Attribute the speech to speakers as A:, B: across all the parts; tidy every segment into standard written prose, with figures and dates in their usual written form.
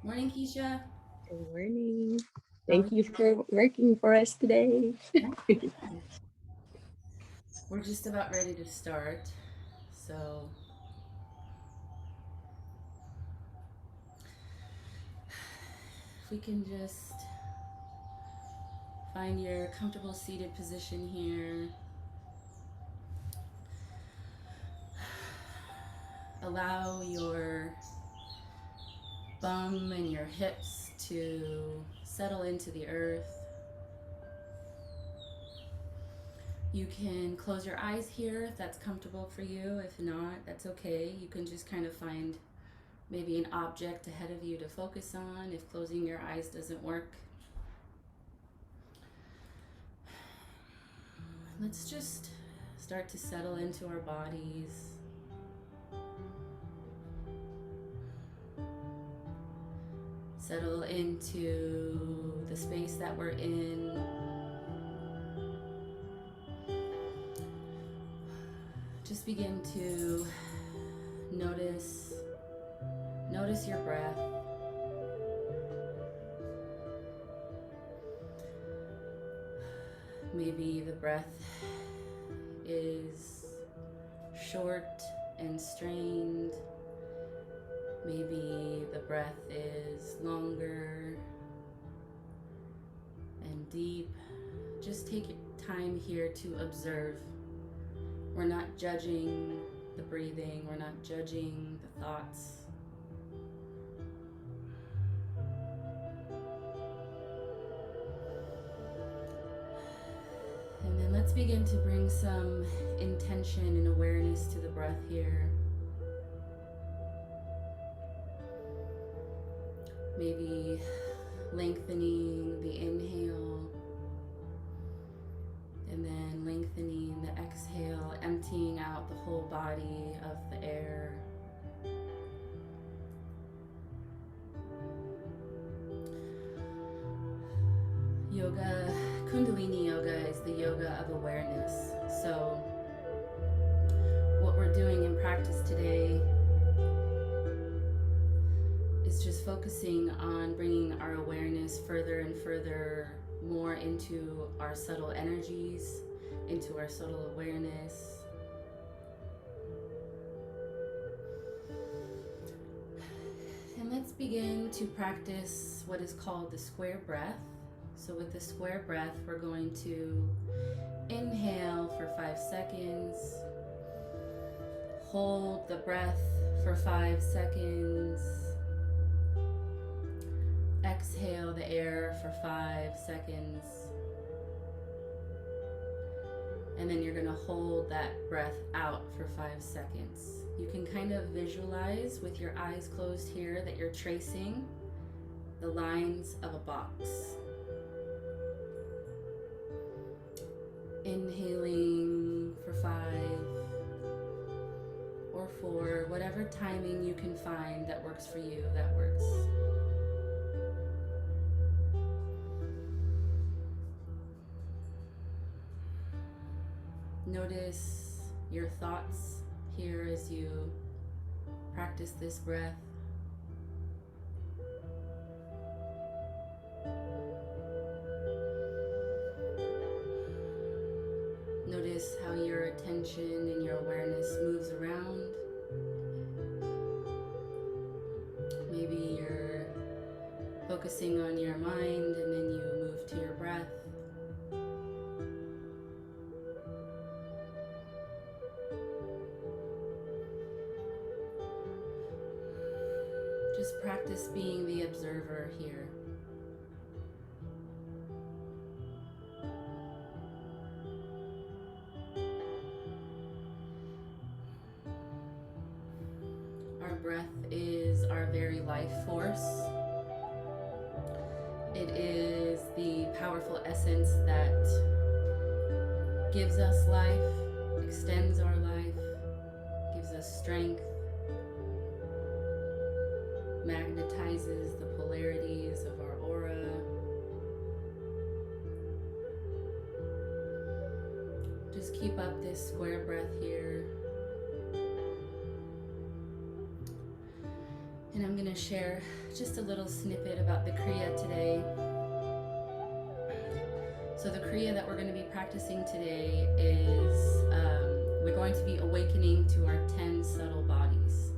A: Morning, Keisha.
B: Good morning.
A: How are
B: Thank you for working for us today.
A: you? We're just about ready to start. So, if we can just find your comfortable seated position here, allow your bum and your hips to settle into the earth. You can close your eyes here if that's comfortable for you. If not, that's okay. You can just kind of find maybe an object ahead of you to focus on if closing your eyes doesn't work. Let's just start to settle into our bodies. Settle into the space that we're in. Just begin to notice notice your breath. Maybe the breath is short and strained. Maybe the breath is longer and deep. Just take time here to observe. We're not judging the breathing, we're not judging the thoughts. And then let's begin to bring some intention and awareness to the breath here. Maybe lengthening the inhale and then lengthening the exhale, emptying out the whole body of the air. Yoga, Kundalini yoga is the yoga of awareness. So, what we're doing in practice today is just focusing on bringing our awareness further and further more into our subtle energies, into our subtle awareness. And let's begin to practice what is called the square breath. So, with the square breath, we're going to inhale for 5 seconds, hold the breath for 5 seconds, exhale the air for 5 seconds, and then you're going to hold that breath out for 5 seconds. You can kind of visualize with your eyes closed here that you're tracing the lines of a box. Inhaling for 5 or 4, whatever timing you can find that works for you, that works. Notice your thoughts here as you practice this breath. Notice how your attention and your awareness moves around. Maybe you're focusing on your mind and then you move to your breath. Just practice being the observer here. Our breath is our very life force. It is the powerful essence that gives us life, extends our life, gives us strength, magnetizes the polarities of our aura. Just keep up this square breath here. And I'm going to share just a little snippet about the Kriya today. So the Kriya that we're going to be practicing today is we're going to be awakening to our 10 subtle bodies.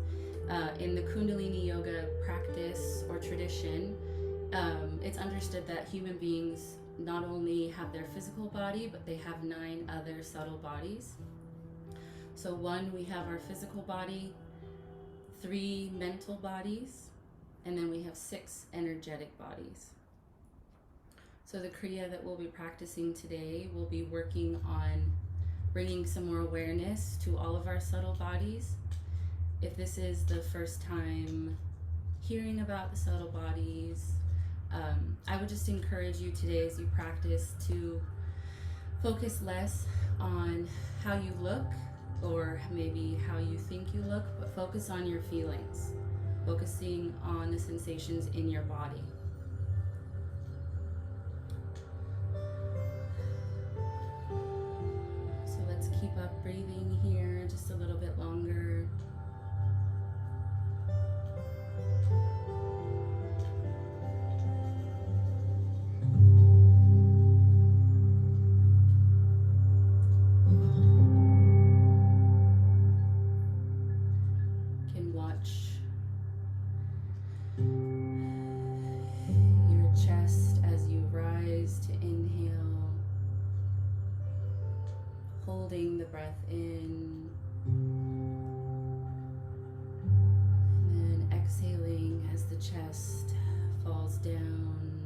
A: In the Kundalini yoga practice or tradition, it's understood that human beings not only have their physical body, but they have 9 other subtle bodies. So we have our physical body, 3 mental bodies, and then we have 6 energetic bodies. So the Kriya that we'll be practicing today will be working on bringing some more awareness to all of our subtle bodies. If this is the first time hearing about the subtle bodies, I would just encourage you today as you practice to focus less on how you look or maybe how you think you look, but focus on your feelings, focusing on the sensations in your body. So let's keep up breathing here just a little bit longer. Holding the breath in and then exhaling as the chest falls down,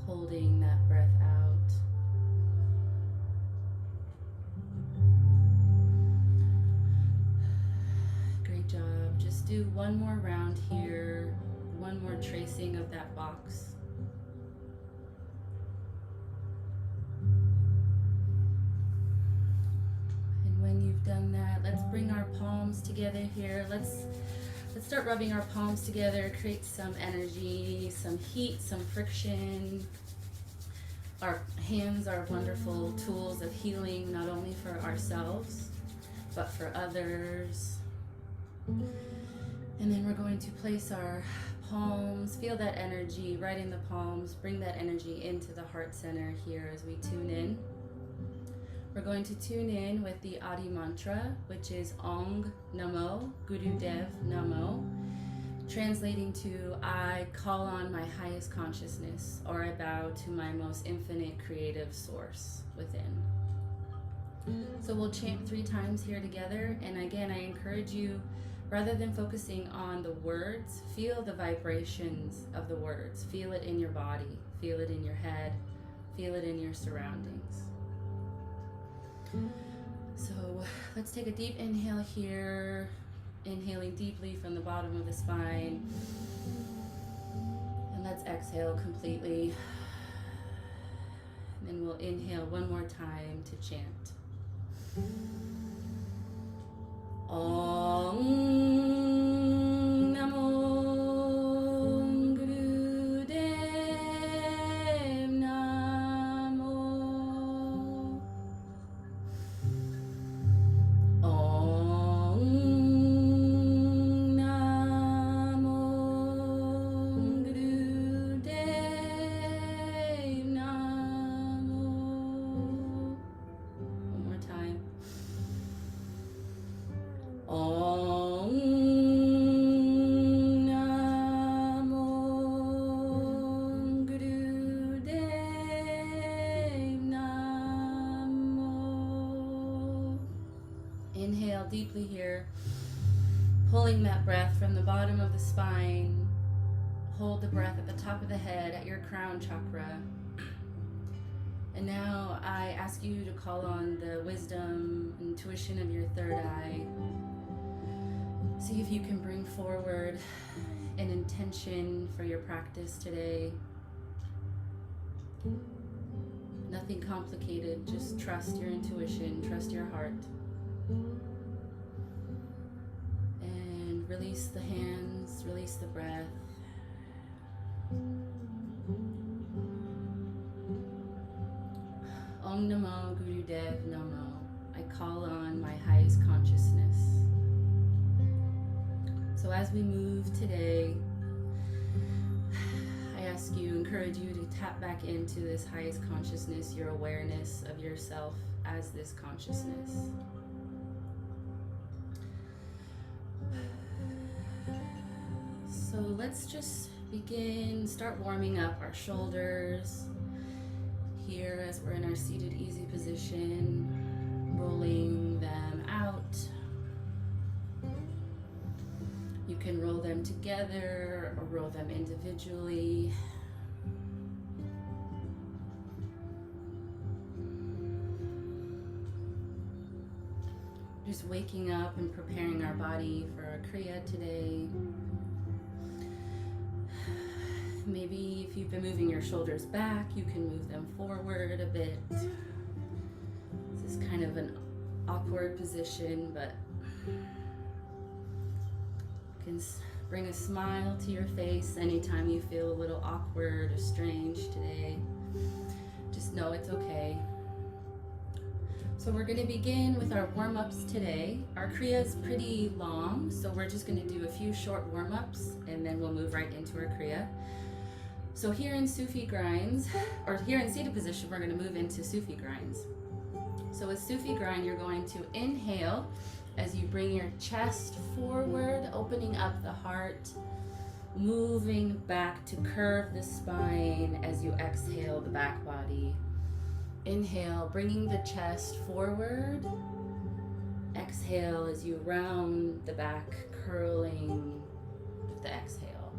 A: holding that breath out. Great job. Just do one more round here, one more tracing of that box. Done that, let's bring our palms together here. Let's start rubbing our palms together, create some energy, some heat, some friction. Our hands are wonderful tools of healing, not only for ourselves but for others. And then we're going to place our palms, feel that energy right in the palms, bring that energy into the heart center here as we tune in. We're going to tune in with the Adi mantra, which is Ong Namo Gurudev Namo, translating to I call on my highest consciousness, or I bow to my most infinite creative source within. So we'll chant 3 times here together, and again I encourage you, rather than focusing on the words, feel the vibrations of the words. Feel it in your body, feel it in your head, feel it in your surroundings. So let's take a deep inhale here, inhaling deeply from the bottom of the spine, and let's exhale completely. And then we'll inhale one more time to chant. Om Inhale deeply here, pulling that breath from the bottom of the spine. Hold the breath at the top of the head at your crown chakra. And now I ask you to call on the wisdom, intuition of your third eye. See if you can bring forward an intention for your practice today. Nothing complicated, just trust your intuition, trust your heart. And release the hands, release the breath. Om Namo Gurudev Namo. I call on my highest consciousness. So as we move today, I encourage you to tap back into this highest consciousness, your awareness of yourself as this consciousness. So let's just start warming up our shoulders here as we're in our seated easy position, rolling them out. You can roll them together or roll them individually. Just waking up and preparing our body for a Kriya today. Maybe if you've been moving your shoulders back, you can move them forward a bit. This is kind of an awkward position, but you can bring a smile to your face anytime you feel a little awkward or strange today. Just know it's okay. So we're going to begin with our warm-ups today. Our Kriya is pretty long, so we're just going to do a few short warm-ups and then we'll move right into our Kriya. So here in Sufi grinds, or here in seated position, we're going to move into Sufi grinds. So with Sufi grind, you're going to inhale as you bring your chest forward, opening up the heart, moving back to curve the spine as you exhale the back body. Inhale, bringing the chest forward. Exhale as you round the back, curling with the exhale.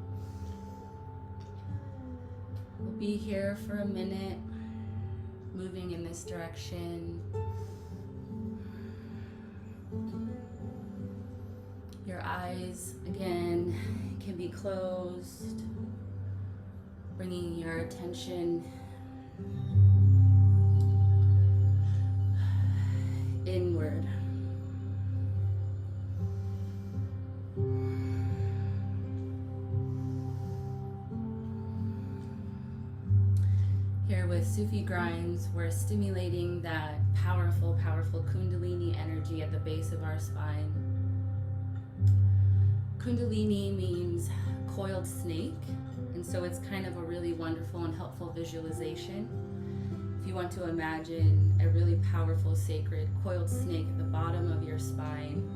A: We'll be here for a minute, moving in this direction. Your eyes, again, can be closed, bringing your attention inward. Here with Sufi grinds, we're stimulating that powerful Kundalini energy at the base of our spine. Kundalini means coiled snake, and so it's kind of a really wonderful and helpful visualization. If you want to imagine a really powerful, sacred coiled snake at the bottom of your spine,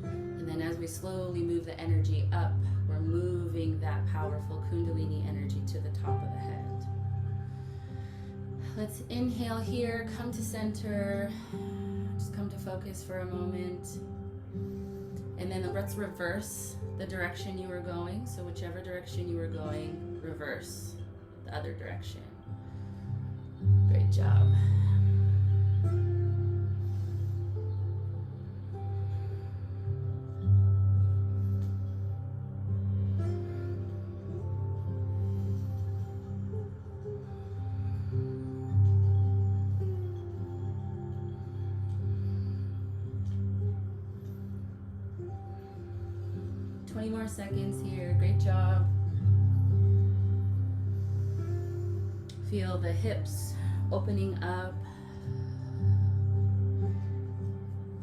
A: and then as we slowly move the energy up, we're moving that powerful Kundalini energy to the top of the head. Let's inhale here, come to center, just come to focus for a moment. And then let's reverse the direction you were going. So whichever direction you were going, reverse the other direction. Great job. More seconds here. Great job. Feel the hips opening up.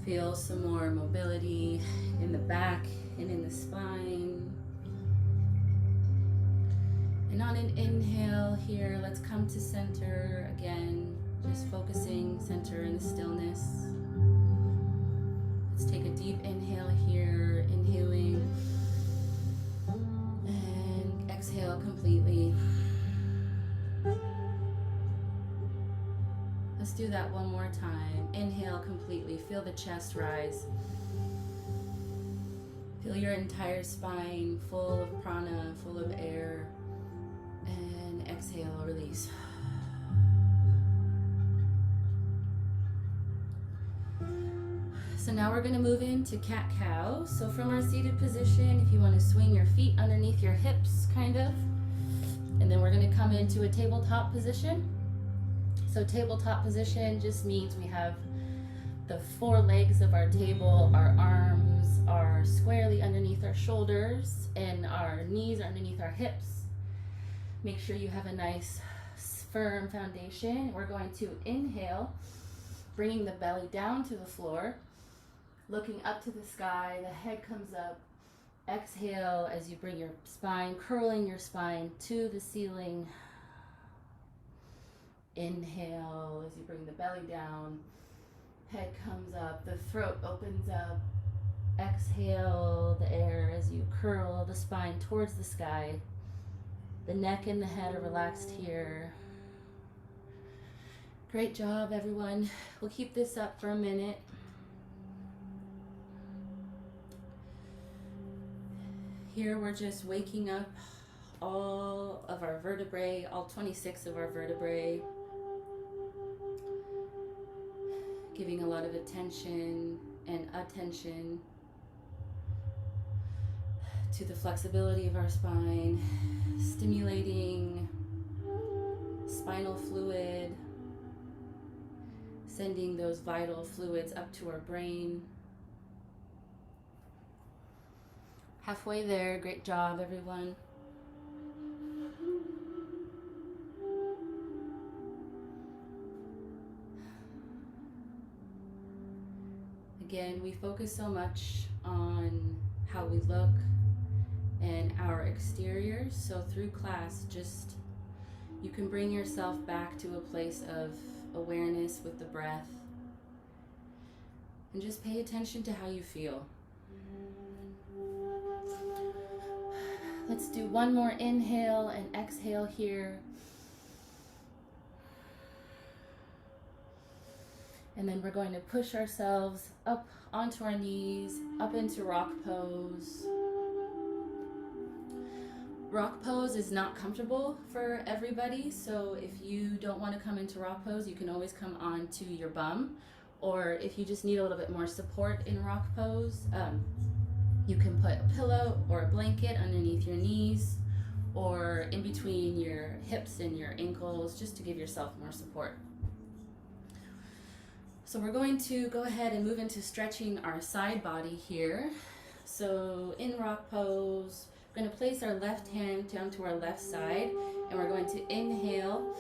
A: Feel some more mobility in the back and in the spine. And on an inhale here, let's come to center again, just focusing center in the stillness. Let's take a deep inhale here, inhaling. Exhale completely. Let's do that one more time. Inhale completely. Feel the chest rise. Feel your entire spine full of prana, full of air. And exhale, release. So now we're going to move into cat-cow. So from our seated position, if you want to swing your feet underneath your hips, kind of. And then we're going to come into a tabletop position. So tabletop position just means we have the four legs of our table, our arms are squarely underneath our shoulders, and our knees are underneath our hips. Make sure you have a nice firm foundation. We're going to inhale, bringing the belly down to the floor. Looking up to the sky, the head comes up, Exhale as you bring your spine, curling your spine to the ceiling. Inhale as you bring the belly down, head comes up, the throat opens up. Exhale the air as you curl the spine towards the sky. The neck and the head are relaxed here. Great job, everyone. We'll keep this up for a minute. Here we're just waking up all of our vertebrae, all 26 of our vertebrae. Giving a lot of attention and attention to the flexibility of our spine, stimulating spinal fluid, sending those vital fluids up to our brain. Halfway there, great job, everyone. Again, we focus so much on how we look and our exterior, so through class, just you can bring yourself back to a place of awareness with the breath and just pay attention to how you feel. Let's do one more inhale and exhale here. And then we're going to push ourselves up onto our knees, up into rock pose. Rock pose is not comfortable for everybody, so if you don't want to come into rock pose, you can always come onto your bum. Or if you just need a little bit more support in rock pose, you can put a pillow or a blanket underneath your knees or in between your hips and your ankles, just to give yourself more support. So we're going to go ahead and move into stretching our side body here. So in rock pose, we're going to place our left hand down to our left side, and we're going to inhale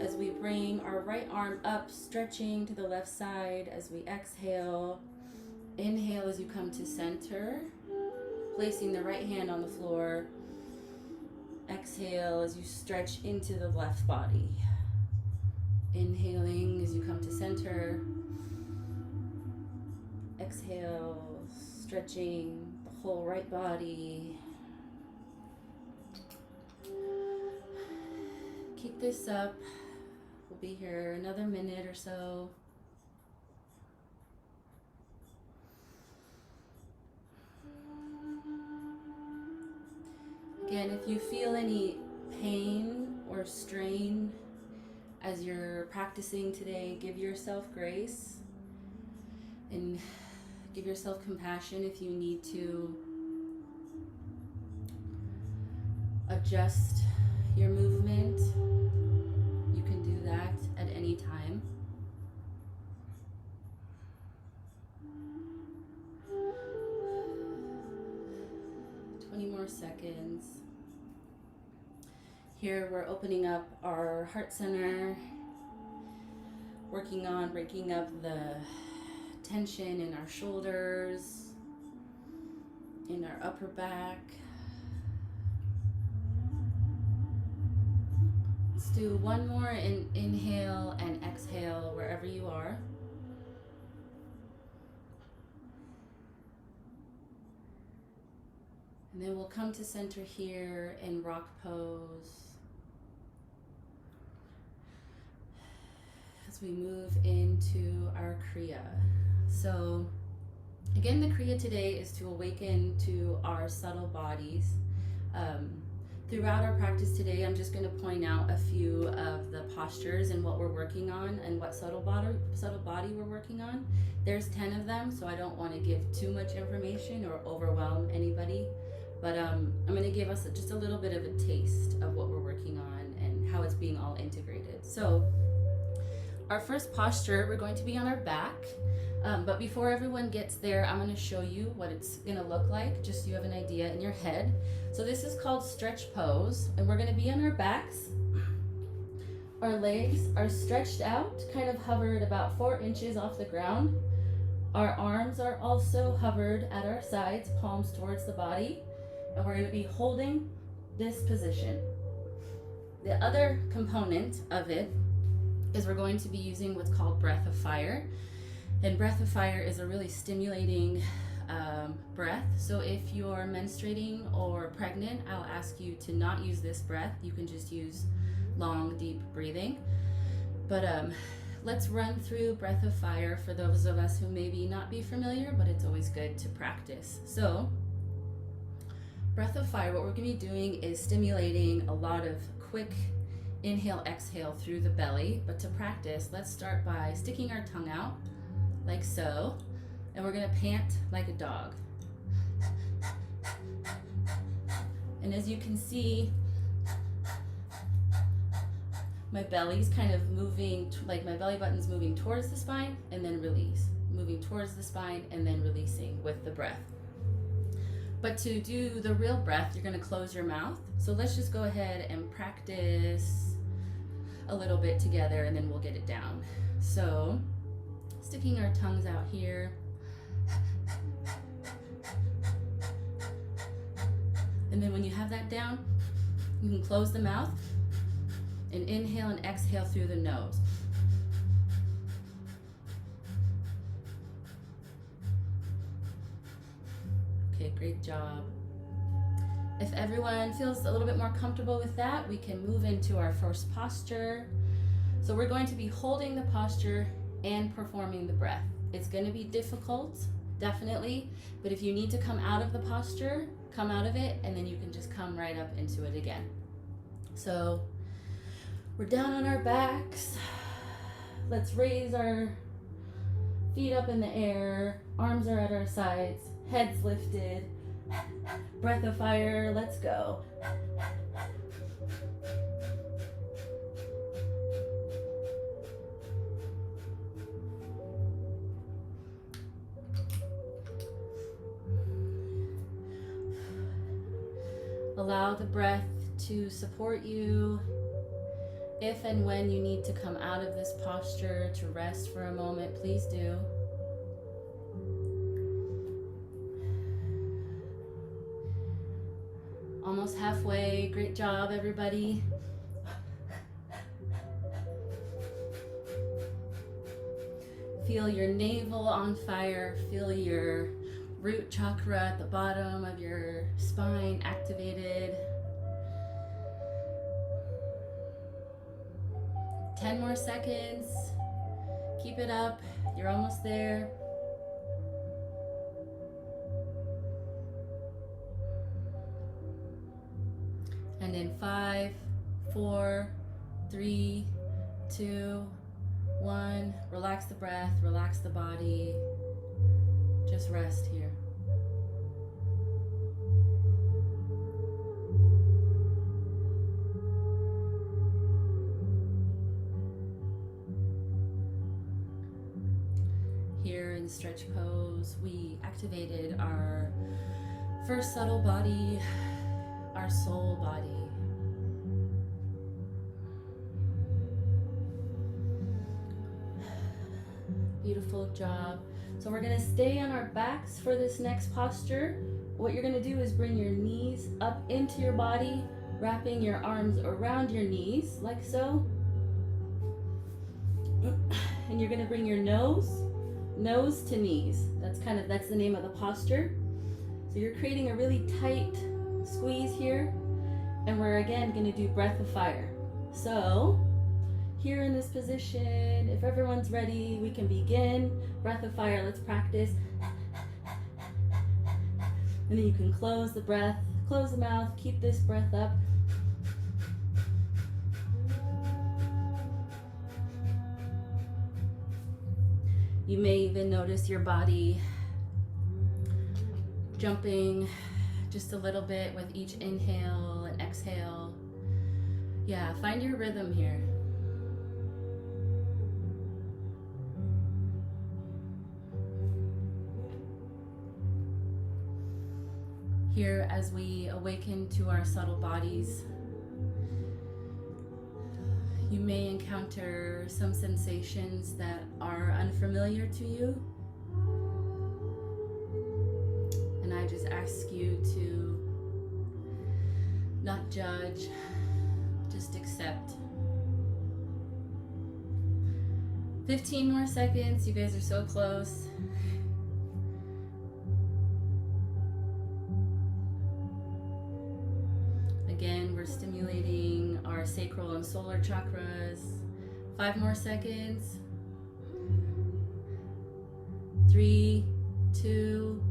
A: as we bring our right arm up, stretching to the left side. As we exhale, inhale as you come to center, placing the right hand on the floor. Exhale as you stretch into the left body. Inhaling as you come to center. Exhale, stretching the whole right body. Keep this up. We'll be here another minute or so. Again, if you feel any pain or strain as you're practicing today, give yourself grace and give yourself compassion. If you need to adjust your movement, you can do that at any time. More seconds. Here we're opening up our heart center, working on breaking up the tension in our shoulders, in our upper back. Let's do one more inhale and exhale wherever you are. And then we'll come to center here in rock pose as we move into our Kriya. So again, the Kriya today is to awaken to our subtle bodies. Throughout our practice today, I'm just going to point out a few of the postures and what we're working on and what subtle body we're working on. There's 10 of them, so I don't want to give too much information or overwhelm anybody. But I'm going to give us just a little bit of a taste of what we're working on and how it's being all integrated. So our first posture, we're going to be on our back. But before everyone gets there, I'm going to show you what it's going to look like, just so you have an idea in your head. So this is called stretch pose, and we're going to be on our backs. Our legs are stretched out, kind of hover at about 4 inches off the ground. Our arms are also hovered at our sides, palms towards the body, and we're going to be holding this position. The other component of it is we're going to be using what's called breath of fire. And breath of fire is a really stimulating breath. So if you're menstruating or pregnant, I'll ask you to not use this breath. You can just use long, deep breathing. But let's run through breath of fire for those of us who maybe not be familiar, but it's always good to practice. So breath of fire, what we're going to be doing is stimulating a lot of quick inhale, exhale through the belly. But to practice, let's start by sticking our tongue out like so, and we're going to pant like a dog. And as you can see, my belly's kind of moving, like my belly button's moving towards the spine and then release. Moving towards the spine and then releasing with the breath. But to do the real breath, you're going to close your mouth. So let's just go ahead and practice a little bit together and then we'll get it down. So sticking our tongues out here. And then when you have that down, you can close the mouth and inhale and exhale through the nose. Okay, great job. If everyone feels a little bit more comfortable with that, we can move into our first posture. So we're going to be holding the posture and performing the breath. It's going to be difficult, definitely, but if you need to come out of the posture, come out of it, and then you can just come right up into it again. So we're down on our backs. Let's raise our feet up in the air. Arms are at our sides. Heads lifted. Breath of fire. Let's go. Allow the breath to support you. If and when you need to come out of this posture to rest for a moment, please do. Almost halfway. Great job, everybody. Feel your navel on fire. Feel your root chakra at the bottom of your spine activated. 10 more seconds. Keep it up. You're almost there. And in 5, 4, 3, 2, 1. Relax the breath, relax the body. Just rest here. Here in stretch pose, we activated our first subtle body, our soul body. Beautiful job. So we're gonna stay on our backs for this next posture. What you're gonna do is bring your knees up into your body, wrapping your arms around your knees, like so. And you're gonna bring your nose to knees. That's the name of the posture. So you're creating a really tight squeeze here. And we're again gonna do breath of fire. So here in this position, if everyone's ready, we can begin. Breath of fire, let's practice. And then you can close the breath, close the mouth, keep this breath up. You may even notice your body jumping just a little bit with each inhale and exhale. Yeah, find your rhythm here. Here, as we awaken to our subtle bodies, you may encounter some sensations that are unfamiliar to you. I just ask you to not judge, just accept. 15 more seconds. You guys are so close. Again, we're stimulating our sacral and solar chakras. 5 more seconds. 3, 2,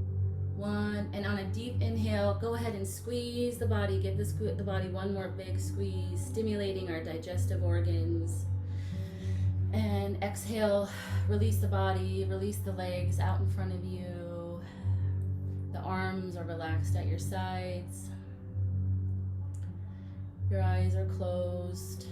A: 1. And on a deep inhale, go ahead and squeeze the body. Give the body one more big squeeze, stimulating our digestive organs. And exhale, release the body, release the legs out in front of you. The arms are relaxed at your sides. Your eyes are closed.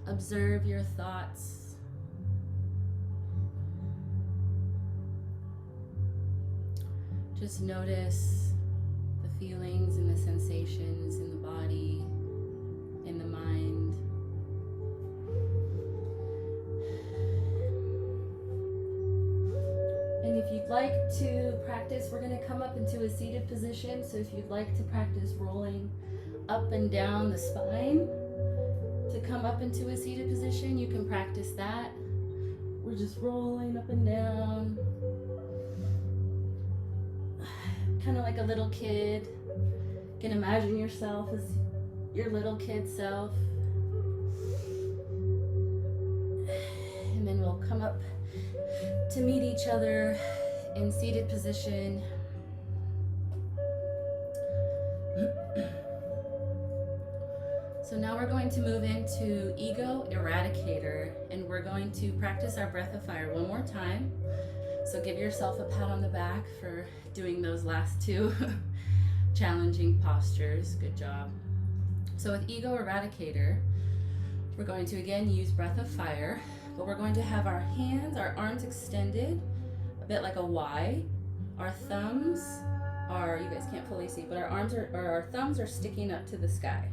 A: Observe your thoughts. Just notice the feelings and the sensations in the body, in the mind. And if you'd like to practice, we're going to come up into a seated position. So if you'd like to practice rolling up and down the spine to come up into a seated position, you can practice that. We're just rolling up and down. Kind of like a little kid. You can imagine yourself as your little kid self. And then we'll come up to meet each other in seated position. So now we're going to move into Ego Eradicator, and we're going to practice our breath of fire one more time. So give yourself a pat on the back for doing those last two challenging postures. Good job. So with Ego Eradicator, we're going to again use breath of fire, but we're going to have our hands, our arms extended, a bit like a Y. Our thumbs are, you guys can't fully see, but our thumbs are sticking up to the sky.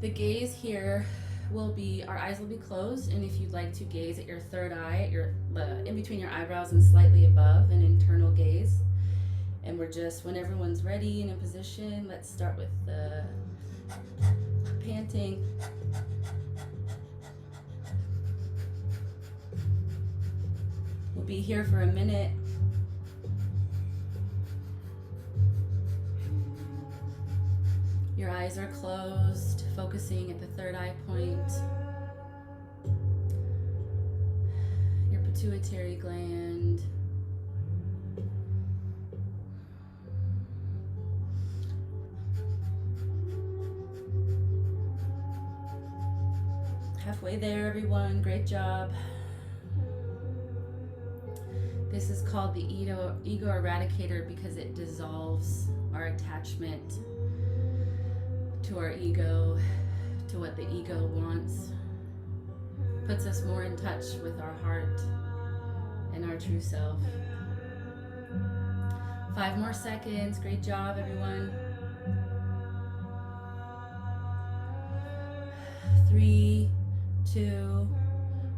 A: The gaze here will be, our eyes will be closed, and if you'd like to gaze at your third eye, at in between your eyebrows and slightly above, an internal gaze. And we're just, when everyone's ready and in position, let's start with the panting. We'll be here for a minute. Your eyes are closed, focusing at the third eye point. Your pituitary gland. Halfway there, everyone. Great job. This is called the Ego Eradicator because it dissolves our attachment to our ego, to what the ego wants, puts us more in touch with our heart and our true self. 5 more seconds. Great job, everyone. 3, 2,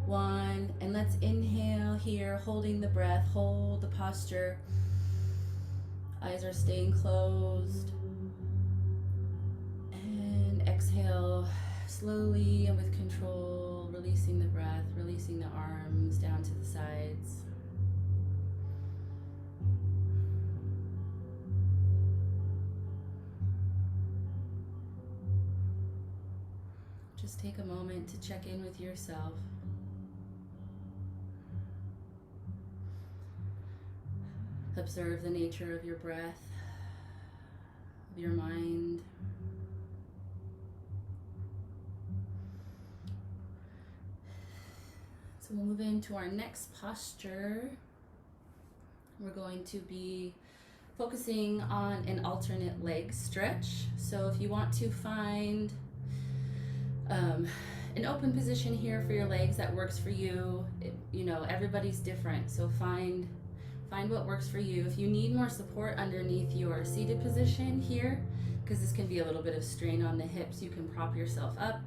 A: 1, and let's inhale here, holding the breath, hold the posture. Eyes are staying closed. And exhale slowly and with control, releasing the breath, releasing the arms down to the sides. Just take a moment to check in with yourself. Observe the nature of your breath, of your mind. So we'll move into our next posture. We're going to be focusing on an alternate leg stretch. So if you want to find an open position here for your legs that works for you, everybody's different. So find what works for you. If you need more support underneath your seated position here, because this can be a little bit of strain on the hips, you can prop yourself up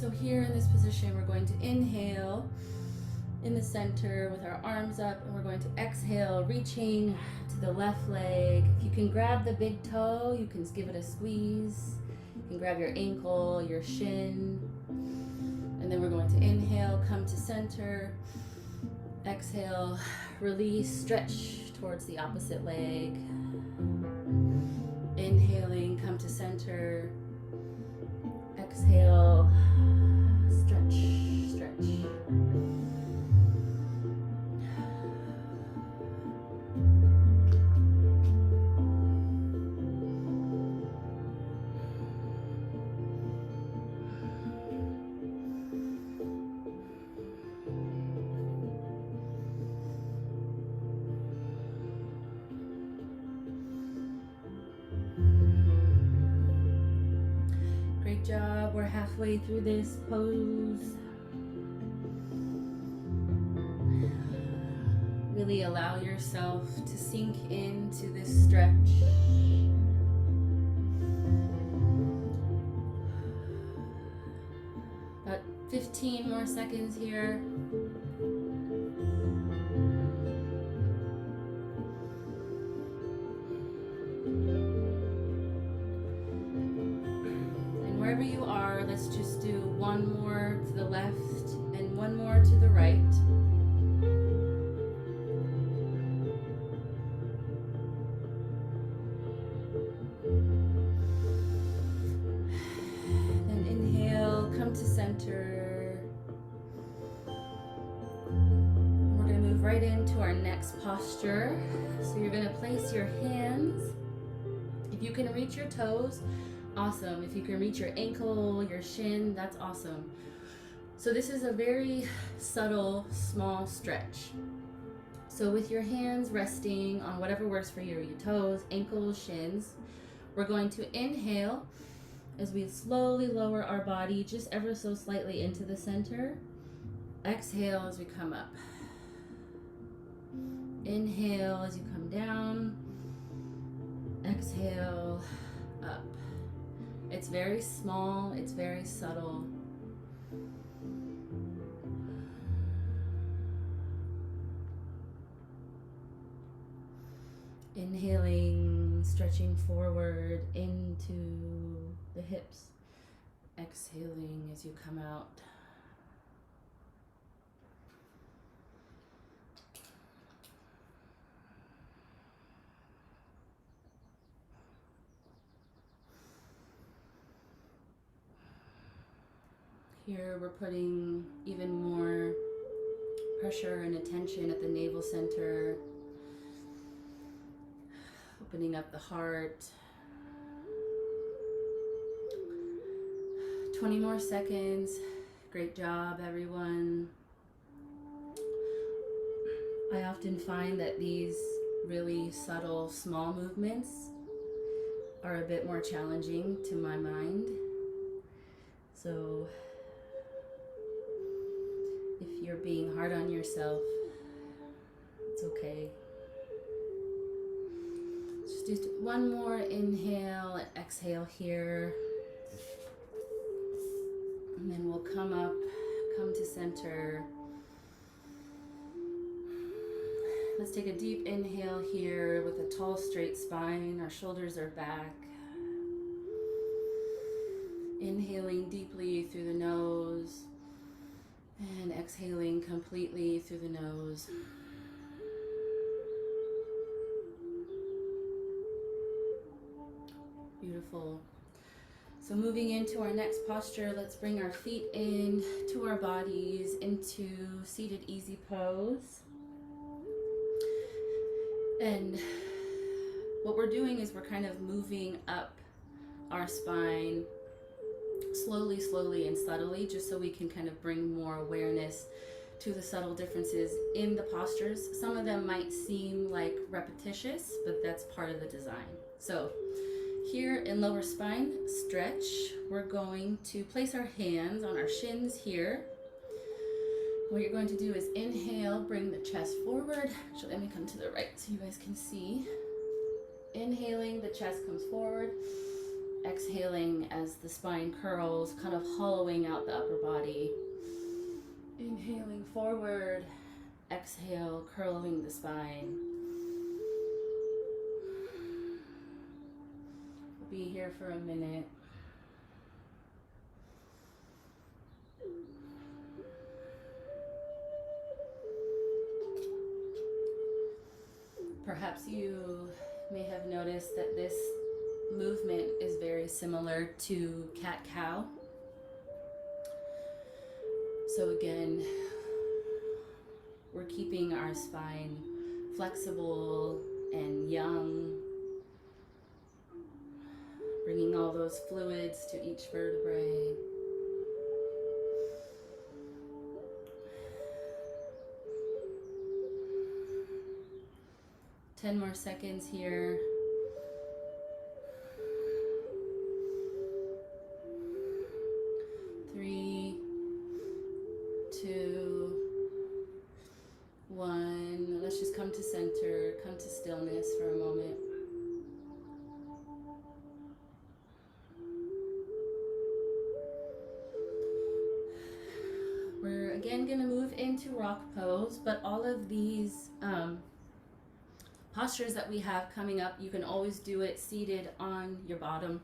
A: So here in this position, we're going to inhale in the center with our arms up, and we're going to exhale, reaching to the left leg. If you can grab the big toe, you can give it a squeeze. You can grab your ankle, your shin, and then we're going to inhale, come to center, exhale, release, stretch towards the opposite leg. Inhaling, come to center, exhale, stretch, stretch. Great job. We're halfway through this pose. Really allow yourself to sink into this stretch. About 15 more seconds here. And wherever you are, let's just do one more to the left and one more to the right. Then inhale, come to center. We're going to move right into our next posture. So you're going to place your hands. If you can reach your toes, awesome. If you can reach your ankle, your shin, that's awesome. So this is a very subtle, small stretch. So with your hands resting on whatever works for you, your toes, ankles, shins, we're going to inhale as we slowly lower our body just ever so slightly into the center. Exhale as we come up. Inhale as you come down. Exhale up. It's very small, it's very subtle. Inhaling, stretching forward into the hips. Exhaling as you come out. Here we're putting even more pressure and attention at the navel center, opening up the heart. 20 more seconds. Great job, everyone. I often find that these really subtle, small movements are a bit more challenging to my mind. So if you're being hard on yourself, it's okay. Just do one more inhale and exhale here. And then we'll come up, come to center. Let's take a deep inhale here with a tall, straight spine. Our shoulders are back. Inhaling deeply through the nose and exhaling completely through the nose. Beautiful. So moving into our next posture, let's bring our feet in to our bodies into seated easy pose. And what we're doing is we're kind of moving up our spine slowly, slowly, and subtly, just so we can kind of bring more awareness to the subtle differences in the postures. Some of them might seem like repetitious, but that's part of the design. So here in lower spine stretch, we're going to place our hands on our shins here. What you're going to do is inhale, bring the chest forward. Actually, let me come to the right so you guys can see. Inhaling, the chest comes forward. Exhaling as the spine curls, kind of hollowing out the upper body. Inhaling forward. Exhale, curling the spine. We'll be here for a minute. Perhaps you may have noticed that this movement is very similar to cat-cow. So again, we're keeping our spine flexible and young, bringing all those fluids to each vertebrae. Ten more seconds here. Three, two, one. Let's just come to center, come to stillness for a moment. We're again going to move into rock pose, but all of these postures that we have coming up, you can always do it seated on your bottom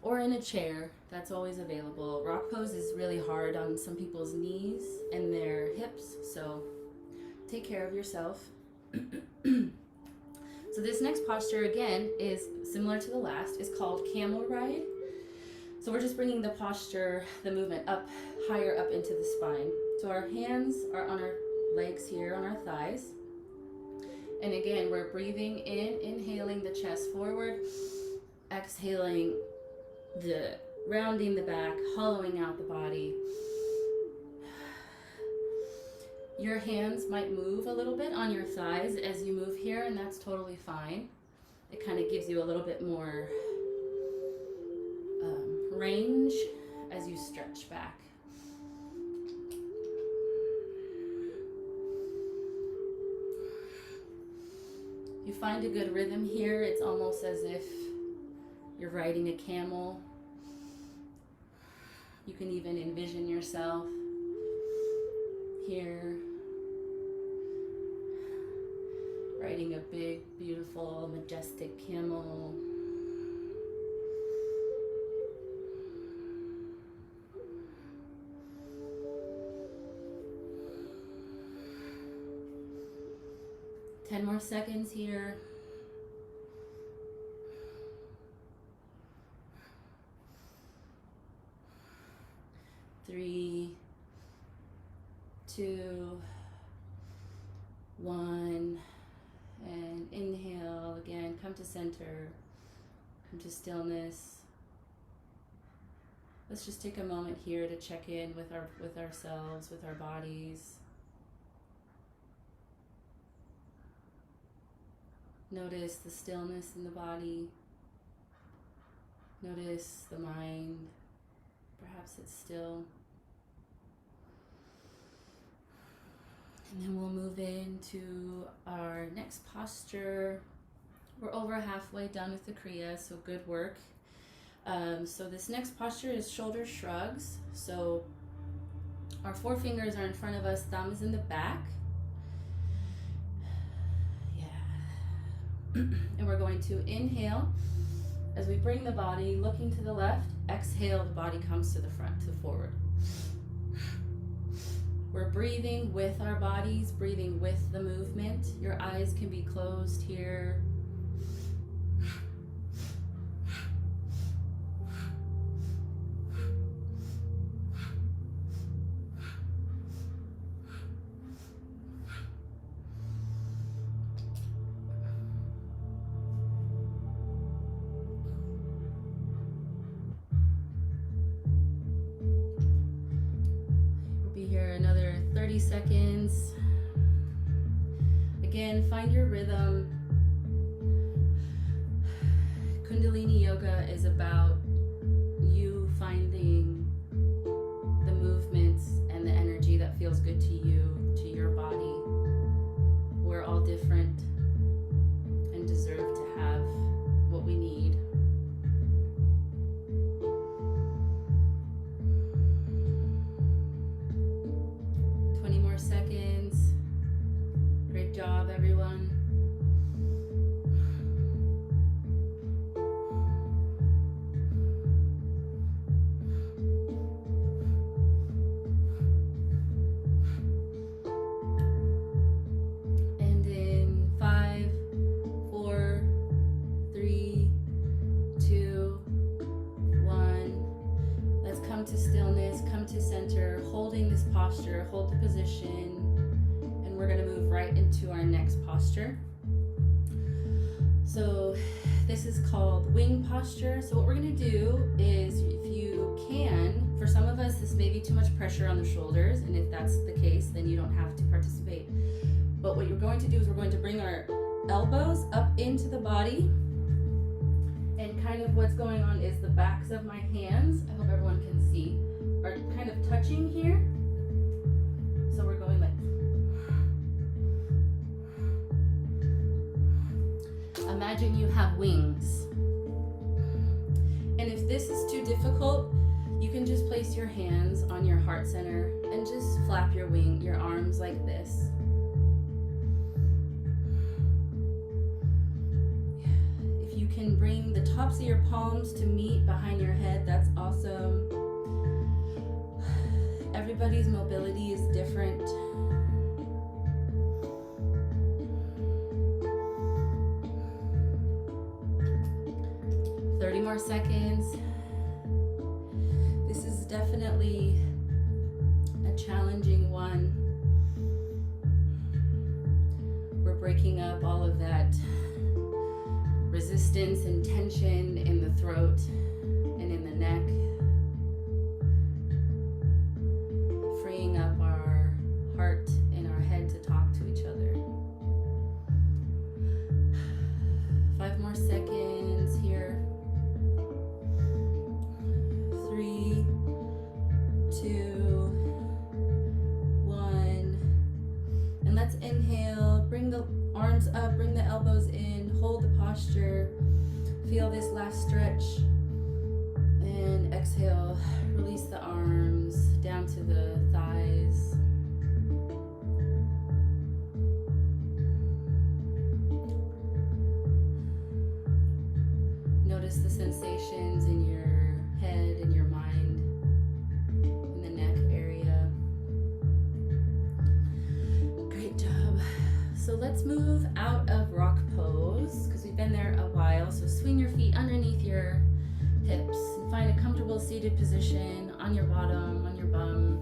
A: or in a chair. That's always available. Rock pose is really hard on some people's knees and their hips, so take care of yourself. So this next posture again is similar to the last. It's called camel ride. So we're just bringing the posture, the movement up, higher up into the spine. So our hands are on our legs here, on our thighs. And again, we're breathing in, inhaling the chest forward, exhaling, rounding the back, hollowing out the body. Your hands might move a little bit on your thighs as you move here, and that's totally fine. It kind of gives you a little bit more range as you stretch back. You find a good rhythm here. It's almost as if you're riding a camel. You can even envision yourself here riding a big, beautiful, majestic camel. Ten more seconds here. Three, two, one, and inhale again, come to center, come to stillness. Let's just take a moment here to check in with ourselves, with our bodies. Notice the stillness in the body. Notice the mind. Perhaps it's still. And then we'll move into our next posture. We're over halfway done with the Kriya, so good work. So this next posture is shoulder shrugs. So our forefingers are in front of us, thumb is in the back. And we're going to inhale as we bring the body looking to the left. Exhale, the body comes to the front, to forward. We're breathing with our bodies, breathing with the movement. Your eyes can be closed here. Here another 30 seconds. Again, find your rhythm. Kundalini yoga is about you finding the movements and the energy that feels good to you, to your body. We're all different and deserve to have what we need. position, and we're going to move right into our next posture. So this is called wing posture. So what we're going to do is, if you can, for some of us this may be too much pressure on the shoulders, and if that's the case, then you don't have to participate. But what you're going to do is we're going to bring our elbows up into the body, and kind of what's going on is the backs of my hands, I hope everyone can see, are kind of touching here. So we're going like, imagine you have wings. And if this is too difficult, you can just place your hands on your heart center and just flap your arms like this. If you can bring the tops of your palms to meet behind your head, that's awesome. Everybody's mobility is different. More seconds. This is definitely a challenging one. We're breaking up all of that resistance and tension in the throat and in the neck, freeing up our heart and our head to talk to each other. 5 more seconds here. 3, 2, 1. And let's inhale, bring the arms up, bring the elbows in, hold the posture, feel this last stretch, and exhale, release the arms down to the thighs. Notice the sensations in your head and your mind, in the neck area. Great job. So let's move out of rock pose because we've been there a while. So swing your feet underneath your hips and find a comfortable seated position on your bottom, on your bum.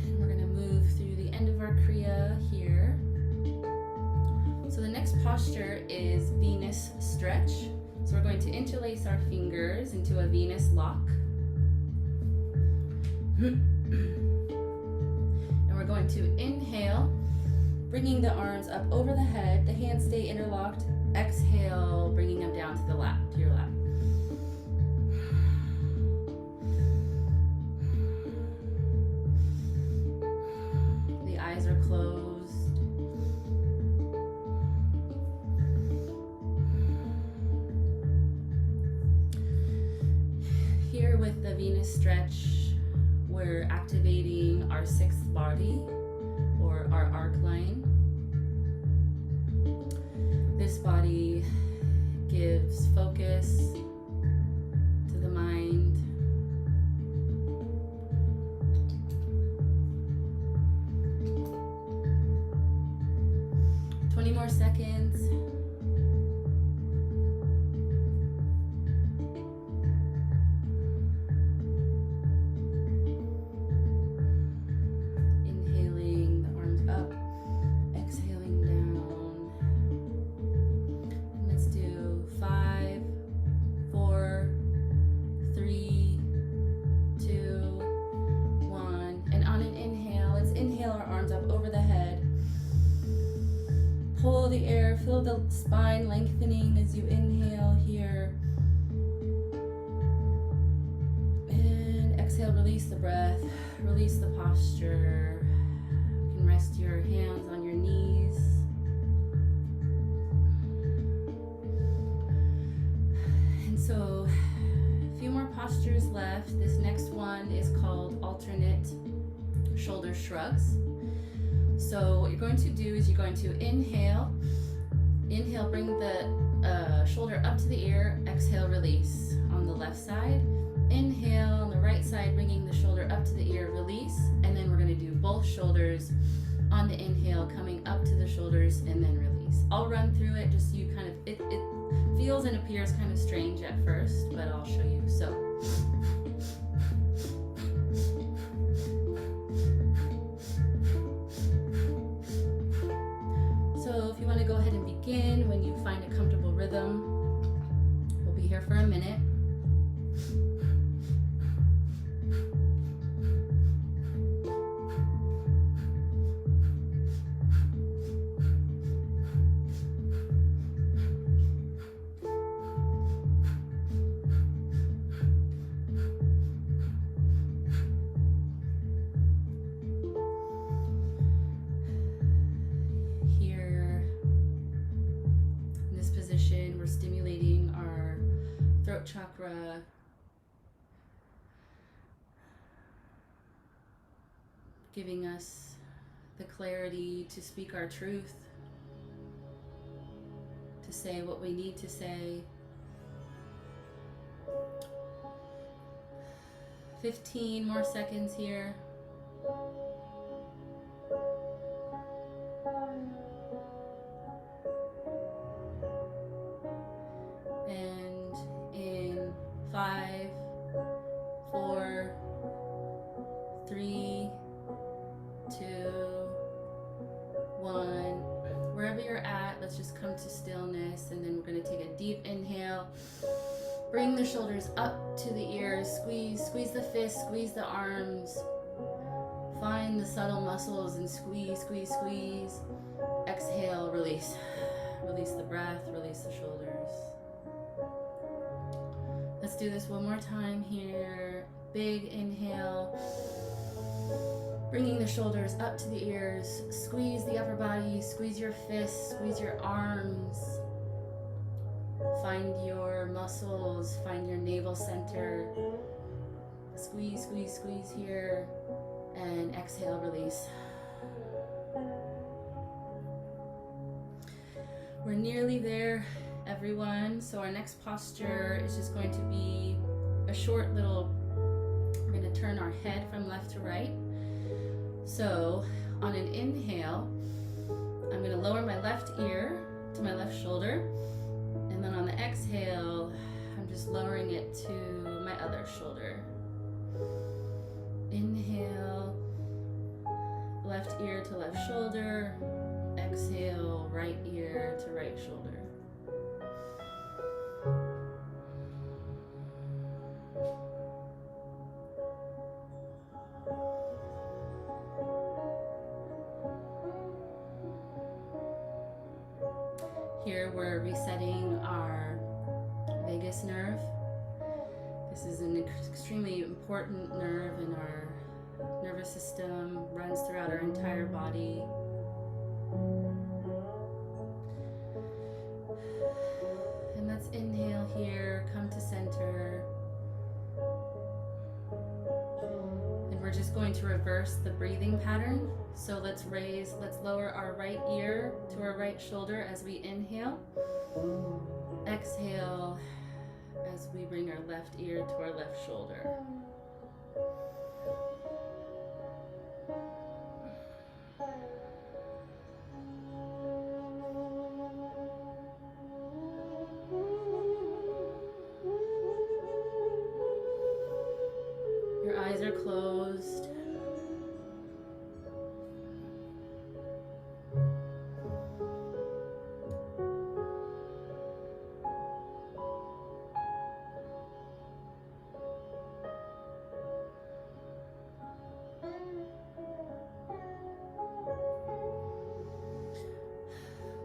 A: And we're going to move through the end of our Kriya here. So the next posture is Venus stretch. So we're going to interlace our fingers into a Venus lock. And we're going to inhale, bringing the arms up over the head. The hands stay interlocked. Exhale, bringing them down to the lap, to your lap. The eyes are closed. Here with the Venus stretch, we're activating our 6th body, or our arc line. This body gives focus to the mind. More seconds. Inhaling, the arms up, exhaling down. And let's do 5, 4, 3, 2, 1. And on an inhale, let's inhale our arms up over the head. Pull the air, feel the spine lengthening as you inhale here. And exhale, release the breath, release the posture. You can rest your hands on your knees. And so, a few more postures left. This next one is called alternate shoulder shrugs. So what you're going to do is you're going to inhale, bring the shoulder up to the ear, exhale, release on the left side. Inhale on the right side, bringing the shoulder up to the ear, release. And then we're going to do both shoulders on the inhale, coming up to the shoulders, and then release. I'll run through it just so you kind of, it feels and appears kind of strange at first, but I'll show you. So begin when you find a comfortable rhythm. We'll be here for a minute. We're stimulating our throat chakra, giving us the clarity to speak our truth, to say what we need to say. 15 more seconds here. And in 5, 4, 3, 2, 1. Wherever you're at, let's just come to stillness, and then we're going to take a deep inhale. Bring the shoulders up to the ears. Squeeze the fists, squeeze the arms. Find the subtle muscles and squeeze, squeeze, squeeze. Exhale, release. Release the breath, release the shoulders. Let's do this one more time here. Big inhale. Bringing the shoulders up to the ears. Squeeze the upper body, squeeze your fists, squeeze your arms. Find your muscles, find your navel center. Squeeze, squeeze, squeeze here. And exhale, release. We're nearly there, everyone. So our next posture is just going to be a short little, we're going to turn our head from left to right. So on an inhale, I'm going to lower my left ear to my left shoulder. And then on the exhale, I'm just lowering it to my other shoulder. Inhale, left ear to left shoulder. Exhale, right ear to right shoulder. Here we're resetting our vagus nerve. This is an extremely important nerve in our nervous system, runs throughout our entire body. And let's inhale here, come to center. And we're just going to reverse the breathing pattern. So let's lower our right ear to our right shoulder as we inhale. Exhale as we bring our left ear to our left shoulder. Your eyes are closed.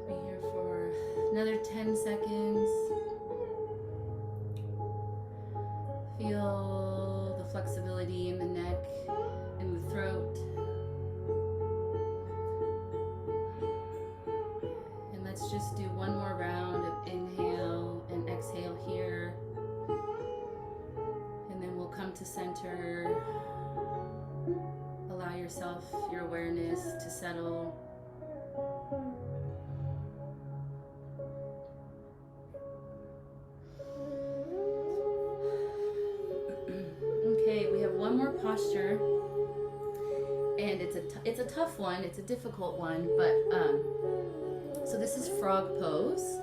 A: Be here for another 10 seconds. Feel the flexibility in the neck and the throat. And let's just do one more round of inhale and exhale here. And then we'll come to center. Allow yourself, your awareness to settle. Okay, we have one more posture, and it's a tough one. It's a difficult one, but so this is frog pose.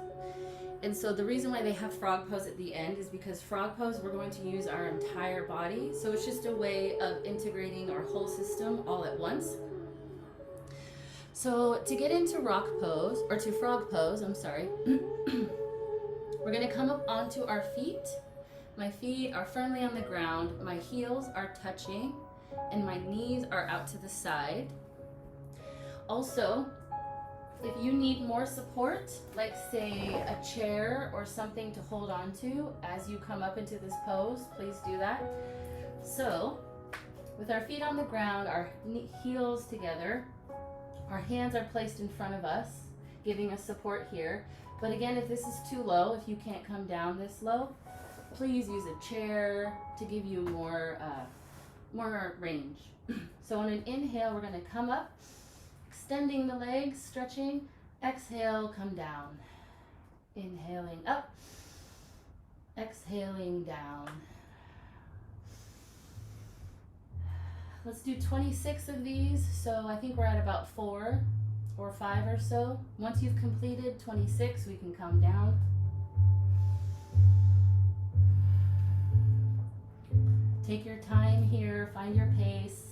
A: And so the reason why they have frog pose at the end is because frog pose, we're going to use our entire body. So it's just a way of integrating our whole system all at once. So to get into rock pose, or to frog pose, I'm sorry, we're gonna come up onto our feet. My feet are firmly on the ground, my heels are touching, and my knees are out to the side. Also, if you need more support, like say a chair or something to hold on to as you come up into this pose, please do that. So, with our feet on the ground, our heels together, our hands are placed in front of us, giving us support here. But again, if this is too low, if you can't come down this low, please use a chair to give you more range. So on an inhale, we're gonna come up, extending the legs, stretching. Exhale, come down. Inhaling up, exhaling down. Let's do 26 of these. So I think we're at about 4 or 5 or so. Once you've completed 26, we can come down. Take your time here, find your pace.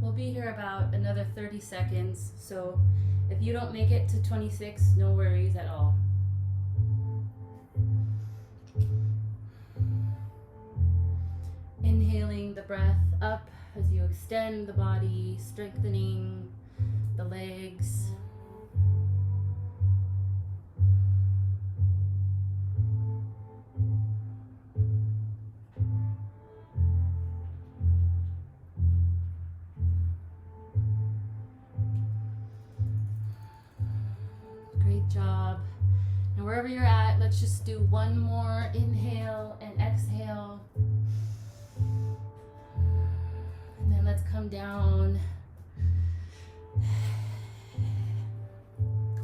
A: We'll be here about another 30 seconds, so if you don't make it to 26, no worries at all. Inhaling the breath up as you extend the body, strengthening the legs. Great job. And wherever you're at, let's just do one more inhale and exhale. And then let's come down.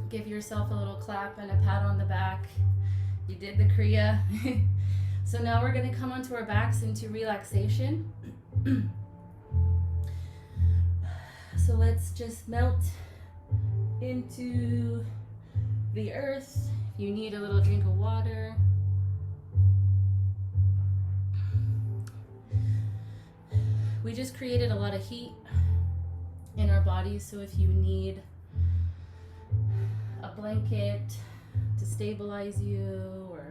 A: Give yourself a little clap and a pat on the back. You did the Kriya. So now we're going to come onto our backs into relaxation. So let's just melt into the earth. If you need a little drink of water. We just created a lot of heat in our bodies, so if you need a blanket to stabilize you, or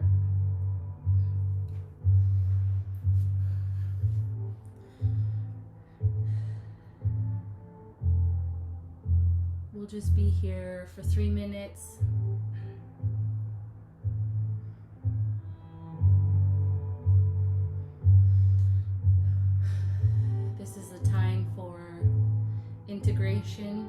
A: we'll just be here for 3 minutes. This is a time for integration.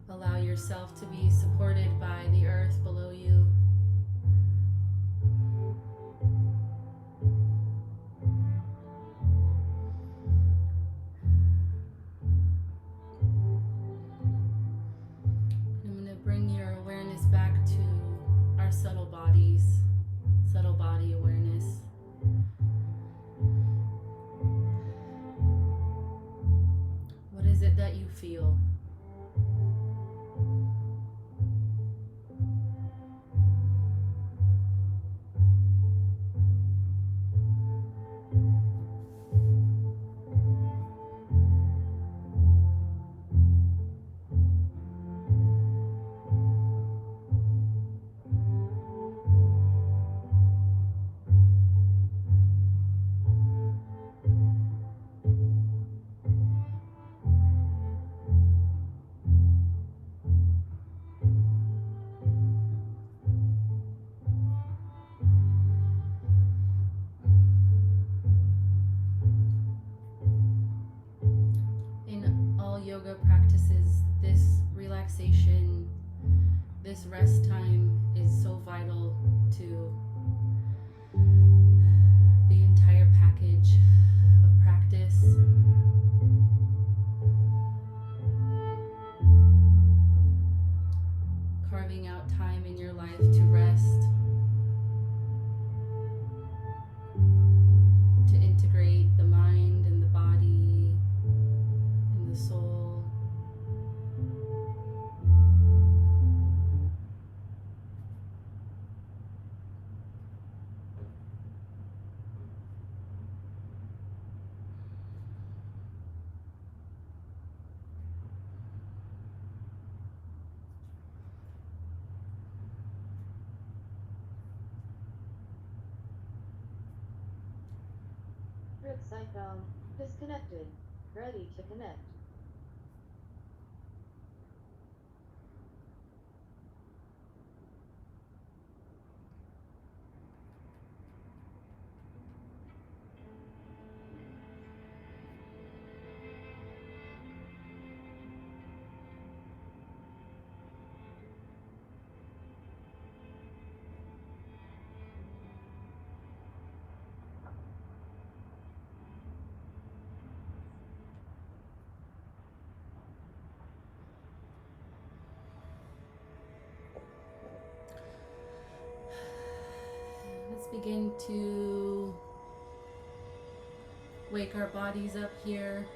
A: Allow yourself to be supported by the earth below you. I'm going to bring your awareness back to our subtle bodies, subtle body awareness. What is it that you feel? Yoga practices, this relaxation, this rest time is so vital to the entire package of practice. Carving out time in your life to
C: Secret site found. Disconnected. Ready to connect.
A: Let's begin to wake our bodies up here.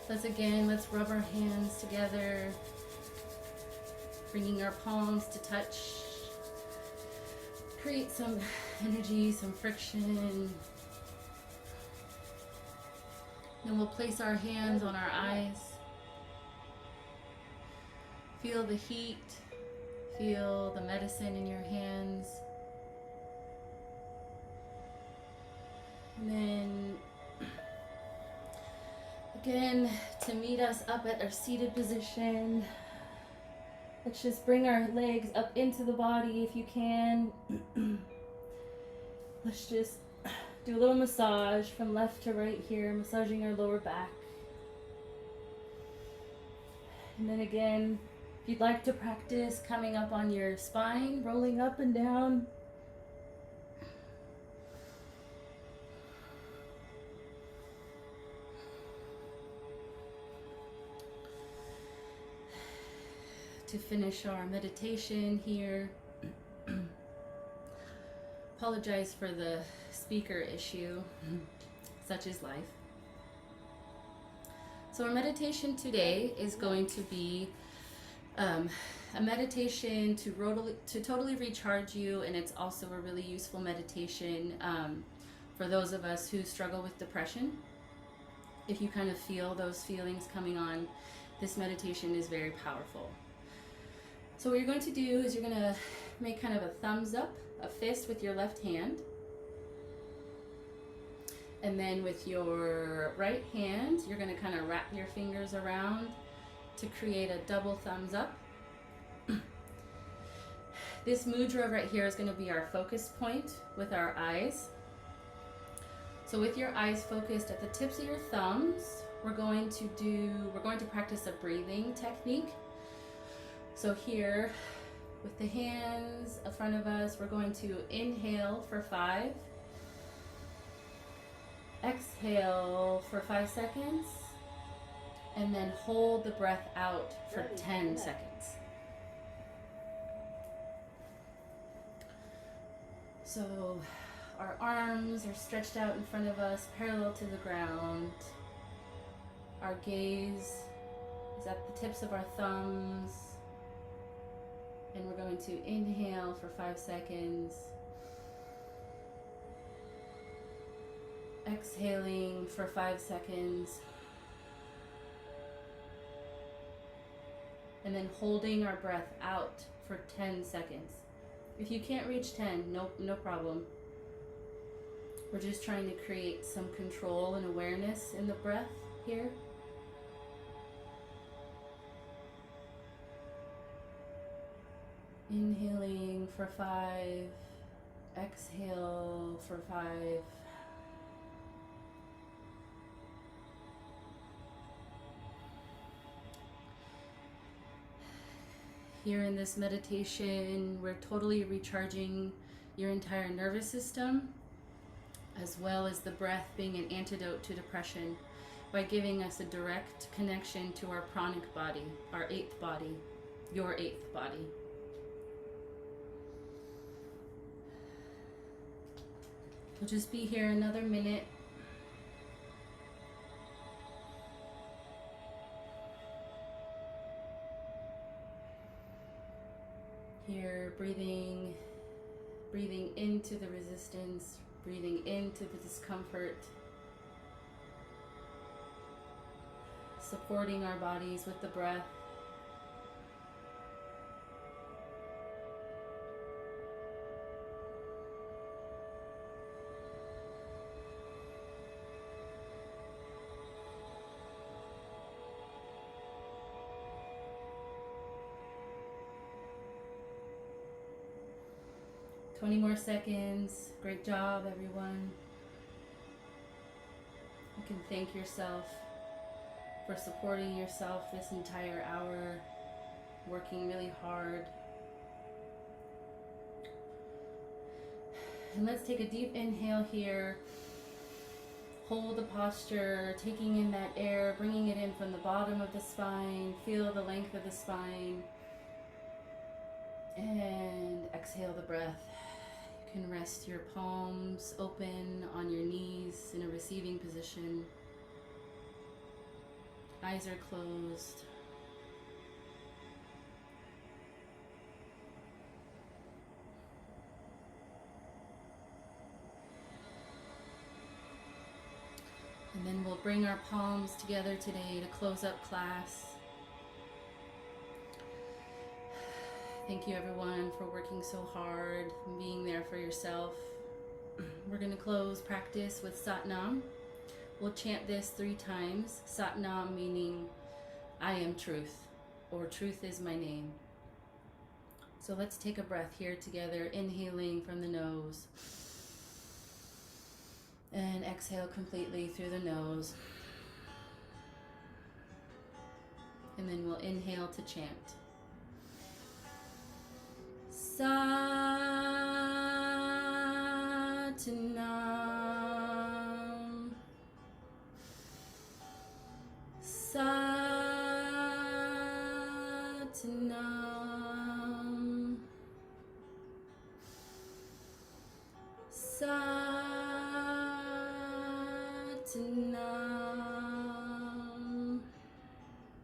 A: Let's rub our hands together, bringing our palms to touch. Create some energy, some friction. Then we'll place our hands on our eyes. Feel the heat, feel the medicine in your hands. And then again, to meet us up at our seated position, let's just bring our legs up into the body if you can. Let's just do a little massage from left to right here, massaging our lower back. And then again, if you'd like to practice coming up on your spine, rolling up and down. To finish our meditation here. Apologize for the speaker issue, such is life. So our meditation today is going to be a meditation to totally recharge you, and it's also a really useful meditation for those of us who struggle with depression. If you kind of feel those feelings coming on, this meditation is very powerful. So what you're going to do is you're going to make kind of a thumbs up, a fist with your left hand. And then with your right hand, you're going to kind of wrap your fingers around to create a double thumbs up. This mudra right here is going to be our focus point with our eyes. So with your eyes focused at the tips of your thumbs, we're going to practice a breathing technique. So here, with the hands in front of us, we're going to inhale for 5, exhale for 5 seconds, and then hold the breath out for 10 seconds. So our arms are stretched out in front of us, parallel to the ground. Our gaze is at the tips of our thumbs. And we're going to inhale for 5 seconds. Exhaling for 5 seconds. And then holding our breath out for 10 seconds. If you can't reach 10, no problem. We're just trying to create some control and awareness in the breath here. Inhaling for 5, exhale for 5. Here in this meditation, we're totally recharging your entire nervous system, as well as the breath being an antidote to depression by giving us a direct connection to our pranic body, our 8th body, your 8th body. We'll just be here another minute. Here, breathing into the resistance, breathing into the discomfort, supporting our bodies with the breath. 20 more seconds. Great job, everyone. You can thank yourself for supporting yourself this entire hour, working really hard. And let's take a deep inhale here. Hold the posture, taking in that air, bringing it in from the bottom of the spine. Feel the length of the spine. And exhale the breath. You can rest your palms open on your knees in a receiving position. Eyes are closed. And then we'll bring our palms together today to close up class. Thank you everyone for working so hard and being there for yourself. We're going to close practice with Satnam. We'll chant this 3 times. Satnam meaning I am truth, or truth is my name. So let's take a breath here together, inhaling from the nose. And exhale completely through the nose. And then we'll inhale to chant. Satnam. Satnam. Satnam.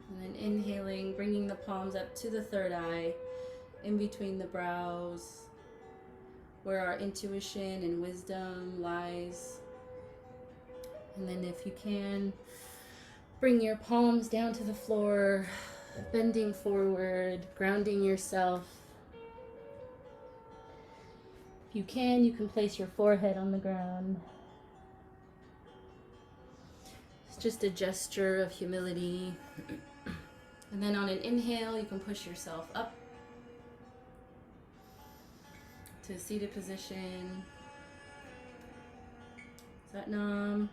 A: And then inhaling, bringing the palms up to the third eye, in between the brows, where our intuition and wisdom lies. And then if you can, bring your palms down to the floor, bending forward, grounding yourself. If you can place your forehead on the ground. It's just a gesture of humility. And then on an inhale, you can push yourself up to a seated position. Satnam.